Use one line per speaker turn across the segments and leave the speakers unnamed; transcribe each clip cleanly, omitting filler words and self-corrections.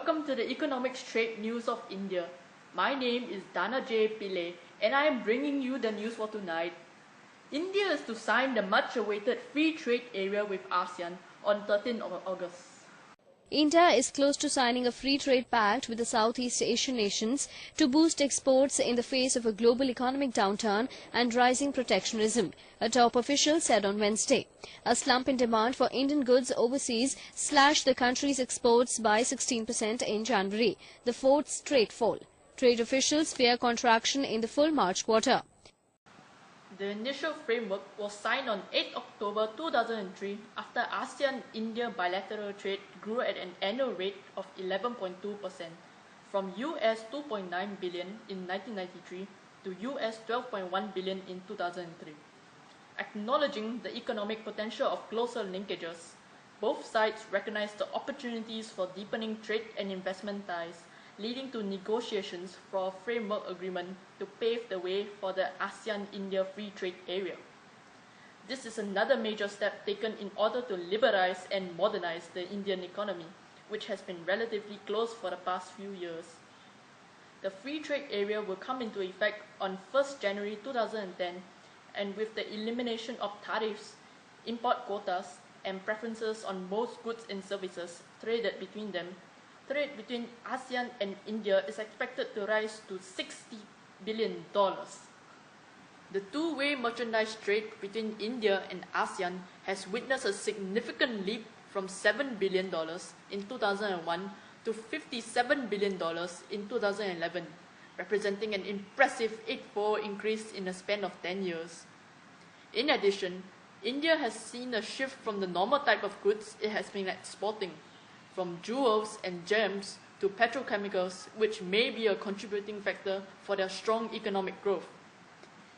welcome to the Economics Trade News of India. My name is Dana J. Pillay and I am bringing you the news for tonight. India is to sign the much-awaited free trade area with ASEAN on 13th of August.
India is close to signing a free trade pact with the Southeast Asian nations to boost exports in the face of a global economic downturn and rising protectionism, a top official said on Wednesday. A slump in demand for Indian goods overseas slashed the country's exports by 16% in January, the fourth straight fall. Trade officials fear contraction in the full March quarter.
The initial framework was signed on 8 October 2003 after ASEAN-India bilateral trade grew at an annual rate of 11.2% from US $2.9 billion in 1993 to US $12.1 billion in 2003. Acknowledging the economic potential of closer linkages, both sides recognized the opportunities for deepening trade and investment ties, leading to negotiations for a framework agreement to pave the way for the ASEAN-India Free Trade Area. This is another major step taken in order to liberalize and modernize the Indian economy, which has been relatively closed for the past few years. The Free Trade Area will come into effect on 1st January 2010, and with the elimination of tariffs, import quotas, and preferences on most goods and services traded between them, trade between ASEAN and India is expected to rise to $60 billion. The two-way merchandise trade between India and ASEAN has witnessed a significant leap from $7 billion in 2001 to $57 billion in 2011, representing an impressive eightfold increase in a span of 10 years. In addition, India has seen a shift from the normal type of goods it has been exporting, from jewels and gems to petrochemicals, which may be a contributing factor for their strong economic growth.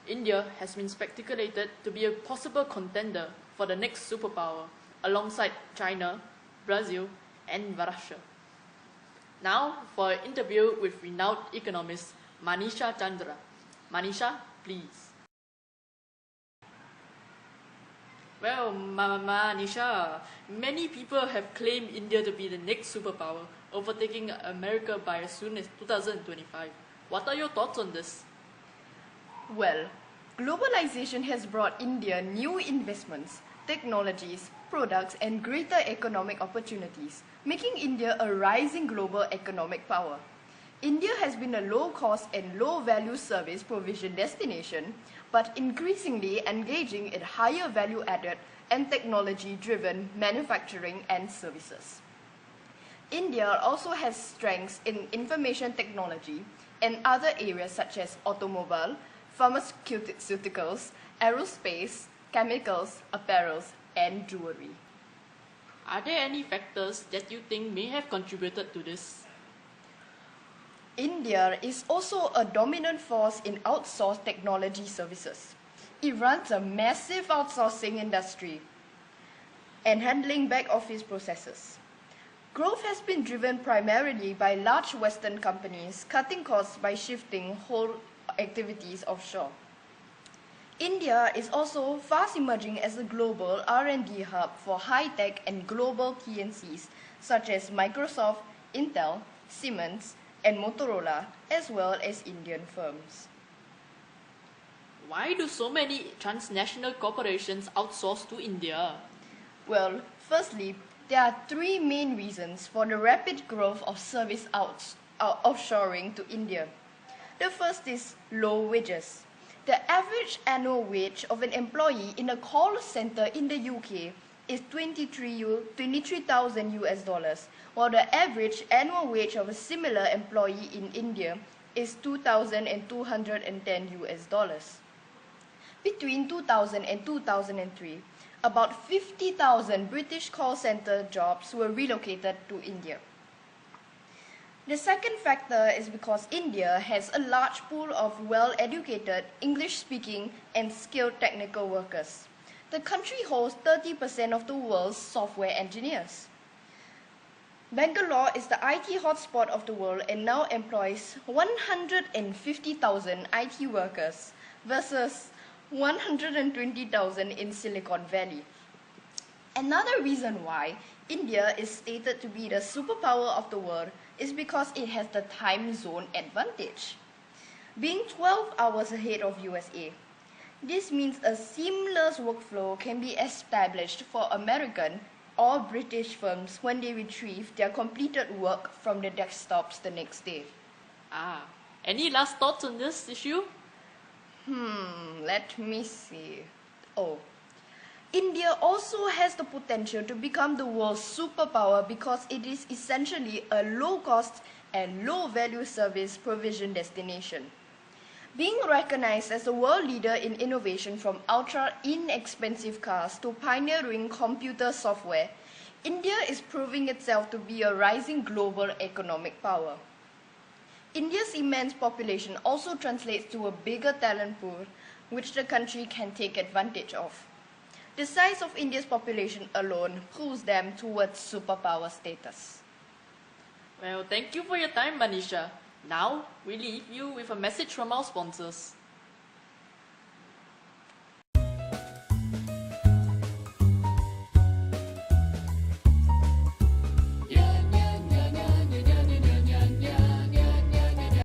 India has been speculated to be a possible contender for the next superpower, alongside China, Brazil, and Russia. Now for an interview with renowned economist Manisha Chandra. Manisha, please. Well, Manisha, many people have claimed India to be the next superpower, overtaking America by as soon as 2025. What are your thoughts on this?
Well, globalization has brought India new investments, technologies, products, and greater economic opportunities, making India a rising global economic power. India has been a low-cost and low-value service provision destination, but increasingly engaging in higher value-added and technology-driven manufacturing and services. India also has strengths in information technology and other areas such as automobile, pharmaceuticals, aerospace, chemicals, apparels, and jewelry.
Are there any factors that you think may have contributed to this?
India is also a dominant force in outsourced technology services. It runs a massive outsourcing industry and handling back-office processes. Growth has been driven primarily by large Western companies cutting costs by shifting whole activities offshore. India is also fast emerging as a global R&D hub for high-tech and global TNCs such as Microsoft, Intel, Siemens, and Motorola, as well as Indian firms.
Why do so many transnational corporations outsource to India?
Well, firstly, there are three main reasons for the rapid growth of service offshoring to India. The first is low wages. The average annual wage of an employee in a call center in the UK is 23,000 US dollars, while the average annual wage of a similar employee in India is 2,210 US dollars. Between 2000 and 2003, about 50,000 British call center jobs were relocated to India. The second factor is because India has a large pool of well-educated, English-speaking, and skilled technical workers. The country hosts 30% of the world's software engineers. Bangalore is the IT hotspot of the world and now employs 150,000 IT workers versus 120,000 in Silicon Valley. Another reason why India is stated to be the superpower of the world is because it has the time zone advantage. Being 12 hours ahead of USA, this means a seamless workflow can be established for American or British firms when they retrieve their completed work from the desktops the next day.
Any last thoughts on this issue?
Let me see. India also has the potential to become the world's superpower because it is essentially a low-cost and low-value service provision destination. Being recognized as a world leader in innovation from ultra-inexpensive cars to pioneering computer software, India is proving itself to be a rising global economic power. India's immense population also translates to a bigger talent pool, which the country can take advantage of. The size of India's population alone pulls them towards superpower status.
Well, thank you for your time, Manisha. Now, we leave you with a message from our sponsors.